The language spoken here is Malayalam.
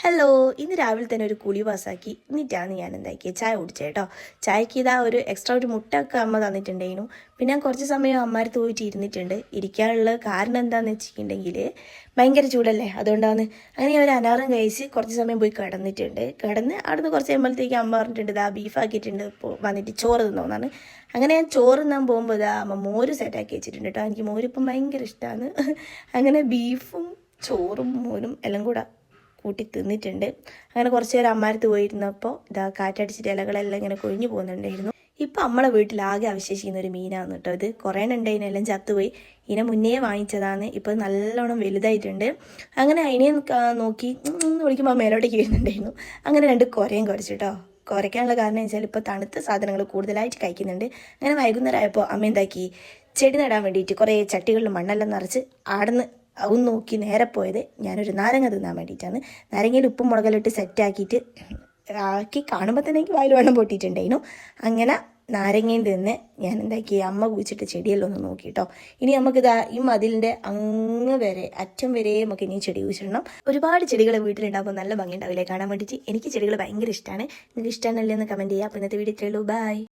ഹലോ, ഇന്ന് രാവിലെ തന്നെ ഒരു കുളി പാസ്സാക്കി എന്നിട്ടാണ് ഞാൻ എന്താക്കിയത് ചായ കുടിച്ചത് കേട്ടോ. ചായക്ക് ഇതാ ഒരു എക്സ്ട്രാ ഒരു മുട്ടൊക്കെ അമ്മ തന്നിട്ടുണ്ടായിരുന്നു. പിന്നെ ഞാൻ കുറച്ച് സമയം അമ്മമാരത്ത് പോയിട്ട് ഇരുന്നിട്ടുണ്ട്. ഇരിക്കാനുള്ള കാരണം എന്താണെന്ന് വെച്ചിട്ടുണ്ടെങ്കിൽ ഭയങ്കര ചൂടല്ലേ, അതുകൊണ്ടാണ്. അങ്ങനെ ഞാൻ ഒരു അലാറം കഴിച്ച് കുറച്ച് സമയം പോയി കിടന്നിട്ടുണ്ട്. കിടന്ന് അവിടുന്ന് കുറച്ച് കഴിയുമ്പോഴത്തേക്ക് അമ്മ പറഞ്ഞിട്ടുണ്ട് ഇതാ ബീഫാക്കിയിട്ടുണ്ട്, ഇപ്പോൾ വന്നിട്ട് ചോറ് തിന്നോന്നാണ്. അങ്ങനെ ഞാൻ ചോറ് തിന്നാൻ പോകുമ്പോൾ ഇതാ അമ്മ മോര് സെറ്റാക്കി വെച്ചിട്ടുണ്ട് കേട്ടോ. എനിക്ക് മോരിപ്പം ഭയങ്കര ഇഷ്ടമാണ്. അങ്ങനെ ബീഫും ചോറും മോരും എല്ലാം കൂടെ കൂട്ടി തിന്നിട്ടുണ്ട്. അങ്ങനെ കുറച്ച് നേരം അമ്മാരത്ത് പോയിരുന്നപ്പോൾ ഇതാ കാറ്റടിച്ചിട്ട് ഇലകളെല്ലാം ഇങ്ങനെ കൊഴിഞ്ഞു പോകുന്നുണ്ടായിരുന്നു. ഇപ്പം നമ്മളെ വീട്ടിലാകെ അവശേഷിക്കുന്ന ഒരു മീനാണ് കേട്ടോ ഇത്. കുറേ ഉണ്ടായിരുന്നെല്ലാം ചത്തുപോയി. ഇതിനെ മുന്നേ വാങ്ങിച്ചതാണ്. ഇപ്പോൾ നല്ലോണം വലുതായിട്ടുണ്ട്. അങ്ങനെ അതിനെ നോക്കി വിളിക്കുമ്പോൾ മേലോട്ടേക്ക് വരുന്നുണ്ടായിരുന്നു. അങ്ങനെ 2 കുരയും കുറച്ച് കേട്ടോ. കുറയ്ക്കാനുള്ള കാരണം വെച്ചാൽ ഇപ്പോൾ തണുത്ത സാധനങ്ങൾ കൂടുതലായിട്ട് കഴിക്കുന്നുണ്ട്. അങ്ങനെ വൈകുന്നേരം ആയപ്പോൾ അമ്മ എന്താക്കി, ചെടി നടാൻ വേണ്ടിയിട്ട് കുറേ ചട്ടികളിൽ മണ്ണെല്ലാം നിറച്ച് ആടുന്ന് അവൻ നോക്കി നേരെ പോയത് ഞാനൊരു നാരങ്ങ തിന്നാൻ വേണ്ടിയിട്ടാണ്. നാരങ്ങയിൽ ഉപ്പും മുളകെല്ലാം സെറ്റാക്കിയിട്ട് ആക്കി കാണുമ്പോൾ തന്നെ എനിക്ക് വായിൽ വെള്ളം പൊട്ടിയിട്ടുണ്ടായിരുന്നു. അങ്ങനെ നാരങ്ങയും തിന്ന് ഞാൻ എന്താക്കി അമ്മ കുഴിച്ചിട്ട് ചെടിയെല്ലാം ഒന്ന് നോക്കിട്ടോ. ഇനി നമുക്കിതാ ഈ മതിലിൻ്റെ അങ്ങ് വരെ അറ്റം വരെ നമുക്ക് ഇനി ചെടി കുഴിച്ചിടണം. ഒരുപാട് ചെടികൾ വീട്ടിലുണ്ടാകുമ്പോൾ നല്ല ഭംഗി ഉണ്ടാവില്ലേ കാണാൻ വേണ്ടിയിട്ട്. എനിക്ക് ചെടികൾ ഭയങ്കര ഇഷ്ടമാണ്. നിങ്ങൾക്ക് ഇഷ്ടമാണല്ലേ എന്ന് കമൻറ്റ് ചെയ്യുക. അപ്പോൾ ഇന്നത്തെ വീഡിയോ ഇത്രയേ ഉള്ളൂ. ബൈ.